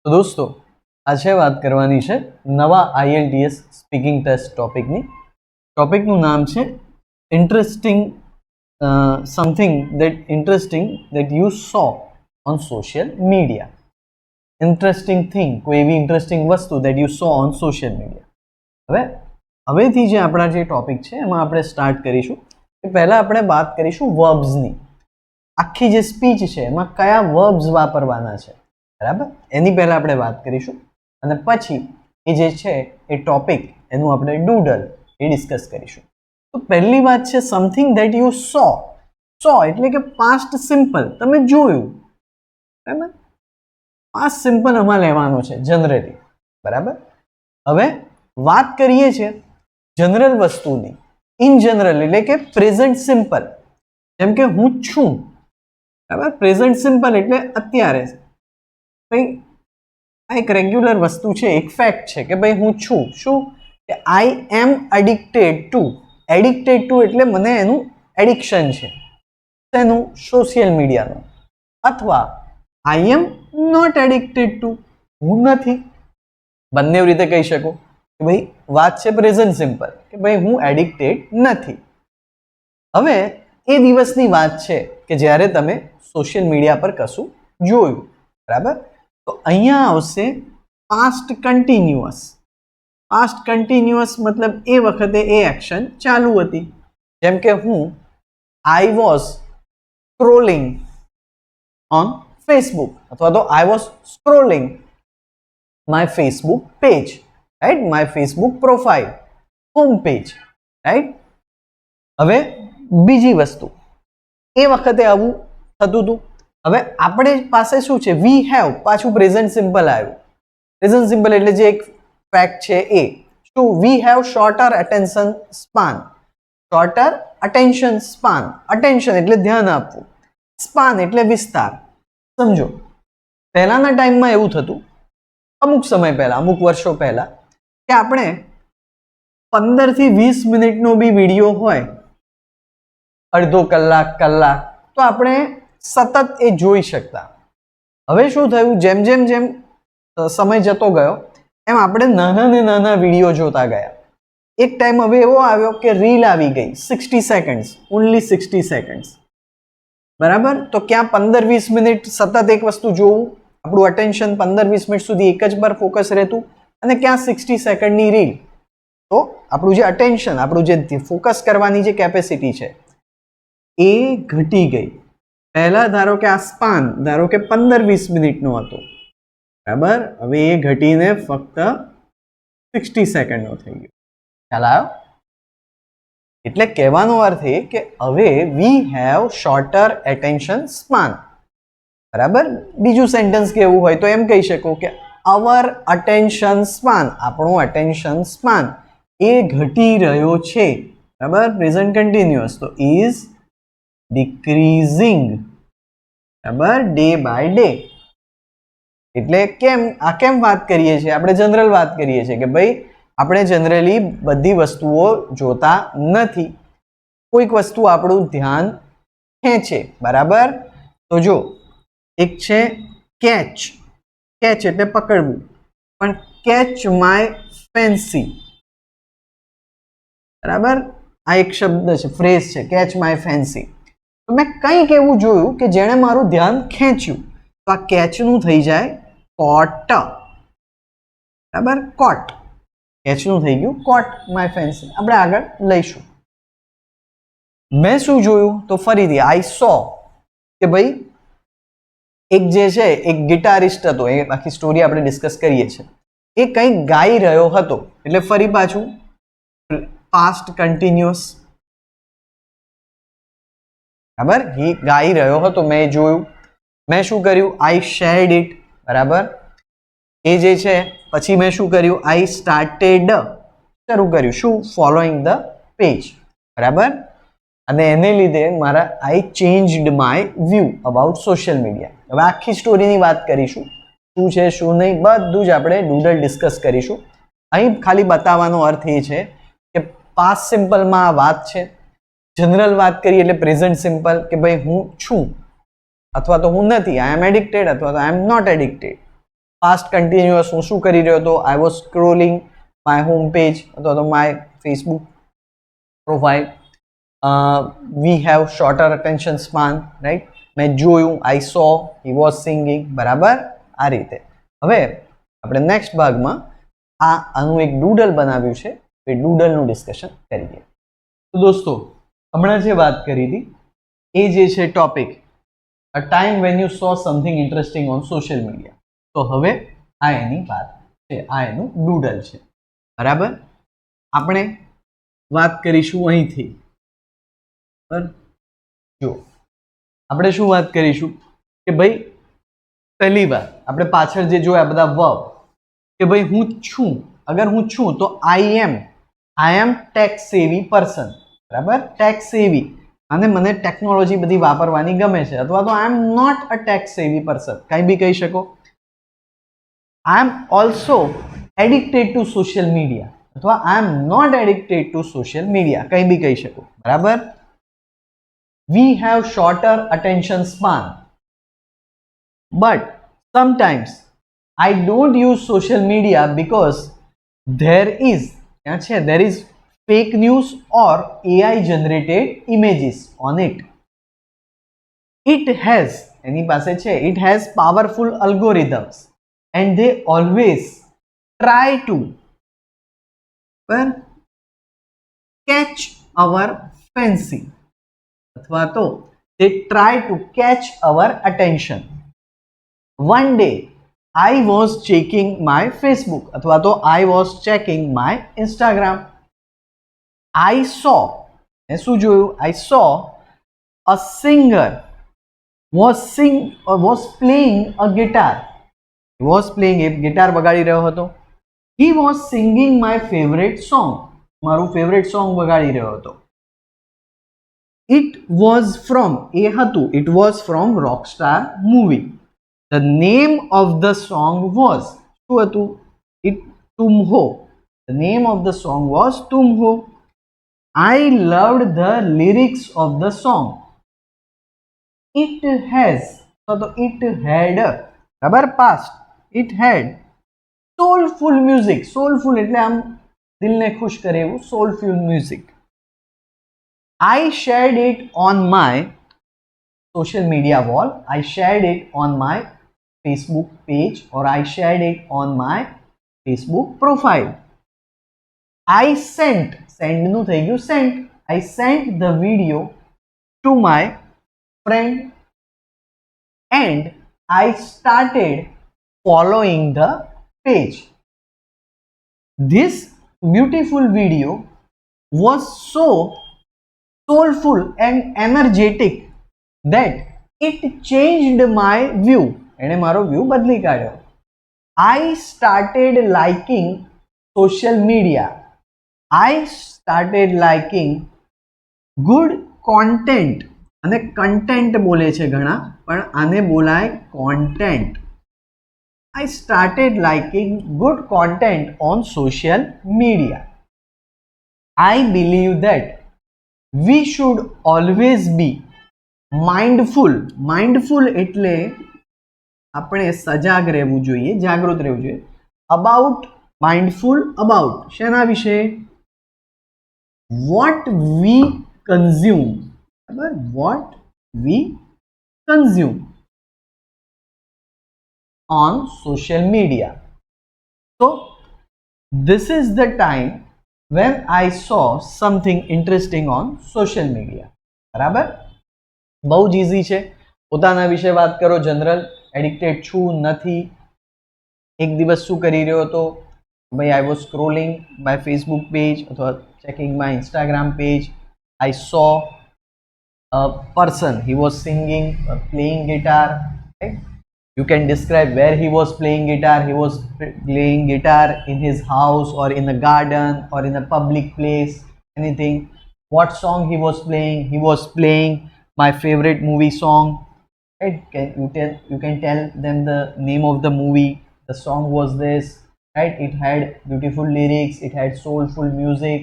તો દોસ્તો આજે વાત કરવાની છે નવા IELTS સ્પીકિંગ ટેસ્ટ ટોપિકનું નામ છે interesting something that you saw on social media. Interesting thing, કોઈ એવી ઇન્ટરેસ્ટિંગ વસ્તુ that you saw on social media. હવેથી જે આપણા જે ટોપિક છે એમાં આપણે સ્ટાર્ટ કરીશું કે પહેલા આપણે વાત કરીશું વર્બ્સની. આખી જે સ્પીચ છે એમાં કયા વર્બ્સ વાપરવાના છે, બરાબર, એની પહેલા આપણે વાત કરીશું અને પછી એ જે છે એ ટોપિક એનું આપણે ડૂડલ એ ડિસ્કસ કરીશું. તો પહેલી વાત છે સમથિંગ ધેટ યુ સો એટલે કે પાસ્ટ સિમ્પલ, તમે જોયું, બરાબર. પાસ્ટ સિમ્પલ આમાં લેવાનો છે જનરલી, બરાબર. હવે વાત કરીએ છીએ જનરલ વસ્તુની, ઇન જનરલ એટલે કે પ્રેઝન્ટ સિમ્પલ, જેમ કે હું છું, બરાબર. પ્રેઝન્ટ સિમ્પલ એટલે અત્યારે ભાઈ આ એક રેગ્યુલર વસ્તુ છે, એક ફેક્ટ છે કે ભાઈ હું છું, શું કે આઈ એમ એડિક્ટેડ ટુ એટલે મને એનું એડિક્શન છે, તેનું સોશિયલ મીડિયાનું, અથવા I am not addicted two, હું નથી. બંને રીતે કહી શકો કે ભાઈ વાત છે પ્રેઝન્ટ સિમ્પલ કે ભાઈ હું એડિક્ટેડ નથી. હવે એ દિવસની વાત છે કે જ્યારે તમે સોશિયલ મીડિયા પર કશું જોયું, બરાબર. તો અહીંયા આવશે પાસ્ટ કન્ટિન્યુઅસ. પાસ્ટ કન્ટિન્યુઅસ મતલબ એ વખતે એ એક્શન ચાલુ હતી, જેમ કે હું આઈ વોઝ સ્ક્રોલિંગ ઓન ફેસબુક, અથવા તો આઈ was scrolling my Facebook page, right, my Facebook profile, home page, right. હવે બીજી વસ્તુ, એ વખતે આવું થતું હતું. હવે આપણે પાસે શું છે, વી હેવ, પાછું પ્રેઝન્ટ સિમ્પલ આવ્યું. પ્રેઝન્ટ સિમ્પલ એટલે જે એક ફેક્ટ છે એ શું, વી have shorter attention span. Sorter attention span, attention એટલે ધ્યાન આપવું, સ્પાન એટલે વિસ્તાર. સમજો પહેલાના ટાઈમમાં એવું થતું, અમુક સમય પહેલા, અમુક વર્ષો પહેલા, કે આપણે 15 થી 20 મિનિટનો બી વિડીયો હોય, અડધો કલાક, તો આપણે સતત એ જોઈ શકતા. હવે શું થયું, જેમ સમય જતો ગયો એમ આપણે નાના વિડીયો જોતા ગયા. એક ટાઈમ હવે એવો આવ્યો કે રીલ આવી ગઈ, 60 સેકન્ડ્સ, ઓનલી 60 સેકન્ડ્સ, બરાબર. તો ક્યાં 15-20 મિનિટ સતત એક વસ્તુ જોવું, આપણું અટેન્શન 15-20 મિનિટ સુધી એક જ પર ફોકસ રહેતું, અને ક્યાં 60 સેકન્ડની રીલ. તો આપણું જે અટેન્શન, આપણું જે ફોકસ કરવાની જે કેપેસિટી છે એ ઘટી ગઈ. પહેલા ધારો કે આ સ્પાન ધારો કે 15-20 મિનિટનો હતો, બરાબર. હવે એ ઘટીને ફક્ત 60 સેકન્ડનો થઈ ગયો. ખ્યાલ આવ્યો? એટલે કહેવાનો અર્થ એ કે હવે વી હેવ શોર્ટર એટેન્શન સ્પાન, બરાબર. બીજું સેન્ટેન્સ કેવું હોય તો એમ કહી શકો કે અવર અટેન્શન સ્પાન, આપણું અટેન્શન સ્પાન એ ઘટી રહ્યો છે, બરાબર. પ્રેઝન્ટ કન્ટિન્યુઅસ, તો ઇઝ ડિક્રીઝિંગ, બરાબર, ડે બાય ડે. એટલે કેમ વાત કરીએ છીએ આપણે, જનરલ વાત કરીએ છીએ કે ભાઈ આપણે જનરલી બધી વસ્તુઓ જોતા નથી, કોઈક વસ્તુ આપણું ધ્યાન ખેંચે, બરાબર. તો જો એક છે કેચ એટલે પકડવું, પણ કેચ માય ફેન્સી, બરાબર. આ એક શબ્દ છે, ફ્રેઝ છે, કેચ માય ફેન્સી. તો મેં કંઈક એવું જોયું કે જેણે મારું ધ્યાન ખેંચ્યું, તો આ કેચનું થઈ જાય કોટ, બરાબર. કોટ, કેચનું થઈ ગયું કોટ માય ફેન્સી. આપણે આગળ લઈશું. મેં શું જોયું, તો ફરીથી આઈ સો, કે ભાઈ એક જે છે એક ગિટારિસ્ટ હતો, એ આખી સ્ટોરી આપણે ડિસ્કસ કરીએ છીએ, એ કંઈક ગાઈ રહ્યો હતો, એટલે ફરી પાછું પાસ્ટ કન્ટિન્યુઅસ, બરાબર. હી ગાઈ રહ્યો હતો, મેં જોયું, મેં શું કર્યું, આઈ શેર્ડ ઇટ, બરાબર. એ જે છે પછી મેં શું કર્યું, આઈ સ્ટાર્ટેડ, શરૂ કર્યું, શું, ફોલોઈંગ ધ પેજ, બરાબર. અને એને લીધે મારા I changed my view about social media. હવે આખી સ્ટોરીની વાત કરીશું, શું છે શું નહીં, બધું જ આપણે ડૂડલ ડિસ્કસ કરીશું. અહીં ખાલી બતાવવાનો અર્થ એ છે કે પાસ્ટ સિમ્પલમાં આ વાત છે, જનરલ વાત કરીએ એટલે પ્રેઝન્ટ સિમ્પલ કે ભાઈ હું છું અથવા તો હું નથી, આઈ એમ એડિક્ટેડ અથવા તો I am not addicted. Past continuous હું શું કરી રહ્યો હતો, I was scrolling my home page અથવા તો my Facebook profile. We have shorter attention span, right. મેં જોયું, આઈ સો, હી વોઝ સિંગિંગ, બરાબર. આ રીતે હવે આપણે નેક્સ્ટ ભાગમાં આનું એક ડૂડલ બનાવ્યું છે, એ ડૂડલનું ડિસ્કશન કરીએ. તો દોસ્તો હમણાં જે વાત કરી હતી એ જે છે topic, a time when you so something interesting on social media. તો હવે આ એની વાત છે, આ એનું ડૂડલ છે, બરાબર. આપણે વાત કરીશું અહીંથી. જો આપણે શું વાત કરીશું કે ભાઈ પહેલી વાર આપણે પાછળ જે જોયા બધા વર્બ, કે ભાઈ હું છું, અગર હું છું તો I M tech savvy person, બરાબર. ટેક સેવી અને મને ટેકનોલોજી બધી વાપરવાની ગમે છે, અથવા તો I am not a tech savvy person, કંઈ બી કહી શકો. I am also addicted to social media, અથવા I am not addicted to social media, કંઈ બી કહી શકો, બરાબર. We have shorter attention span, but sometimes I don't use social media because there is fake news or AI generated images on it. It has powerful algorithms and they always try to catch our fancy, અથવા તો they try to catch our attention. One day I was checking my Facebook, અથવા તો I was checking my Instagram. I saw, શું જોયું? I saw a singer was playing a guitar. He was playing a guitar, વગાડી રહ્યો હતો. He was singing my favorite song, મારું favorite song વગાડી રહ્યો હતો. It was from Rockstar movie. The name of the song was Tum Ho. The name of the song was Tum Ho. I loved the lyrics of the song. It had, બરાબર, past. It had soulful music. Soulful એટલે આમ દિલને ખુશ કરે એવું soulful music. I shared it on my social media wall. I shared it on my Facebook page, or I shared it on my Facebook profile. I sent the video to my friend and I started following the page. This beautiful video was so soulful and energetic that it changed my view. એને મારો view બદલી કાઢ્યો. I started liking social media. I started liking good content. અને content બોલે છે ઘણા, પણ આને બોલાય content. I started liking good content on social media. I believe that we should always be mindful એટલે આપણે સજાગ રહેવું જોઈએ, જાગૃત રહેવું જોઈએ. mindful about શેના વિશે? what we consume, બરાબર, what we consume on social media. So this is the time when I saw something interesting on social media. બરાબર, બહુ જ ઈઝી છે. પોતાના વિશે વાત કરો, જનરલ. એડિક્ટેડ છું, નથી. એક દિવસ શું કરી રહ્યો હતો? ભાઈ I was scrolling my Facebook page અથવા checking my Instagram page. I saw a person, he was singing or playing guitar, right? You can describe where he was playing guitar. He was playing guitar in his house or in a garden or in a public place, anything. What song he was playing? He was playing my favorite movie song, right? You can tell them the name of the movie. The song was this, right? It had beautiful lyrics, it had soulful music,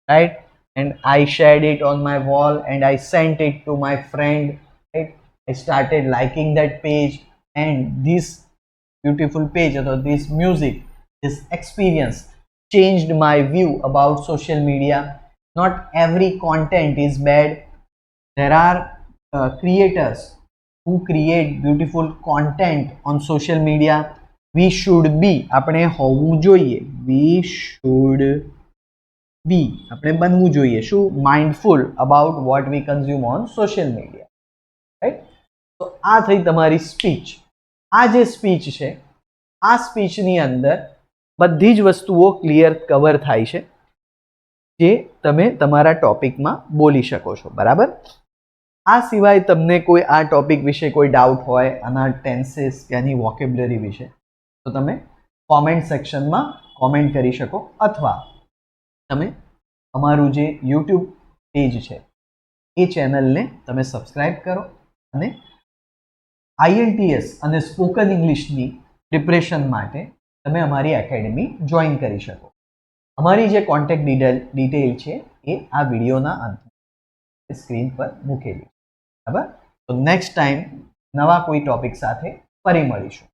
right? And I shared it on my wall and I sent it to my friend, right? I started liking that page, and this beautiful page or this music, this experience changed my view about social media. Not every content is bad. There are creators who create beautiful content on social media. We should be, આપણે હોવું જોઈએ, we should be, આપણે બનવું જોઈએ શું, mindful about what we consume on social media, right? તો આ થઈ તમારી સ્પીચ. આ જે સ્પીચ છે, આ સ્પીચની અંદર બધી જ વસ્તુઓ ક્લિયર કવર થાય છે જે તમે તમારા ટોપિકમાં બોલી શકો છો, બરાબર? આ સિવાય તમને કોઈ આ ટોપિક વિશે કોઈ ડાઉટ હોય, આના ટેન્સીસ કે આની વોકેબ્યુલરી વિશે, તો તમે કોમેન્ટ સેક્શનમાં કોમેન્ટ કરી શકો, અથવા તમે અમારું જે યુટ્યુબ પેજ છે એ ચેનલને તમે સબસ્ક્રાઇબ કરો અને IELTS અને સ્પોકન ઇંગ્લિશની પ્રિપરેશન માટે તમે અમારી એકેડમી જોઈન કરી શકો. અમારી જે કોન્ટેક્ટ ડિટેલ છે એ આ વિડીયોના અંત સ્ક્રીન પર મૂકેલી, બરાબર? તો નેક્સ્ટ ટાઈમ નવા કોઈ ટોપિક સાથે ફરી મળીશું.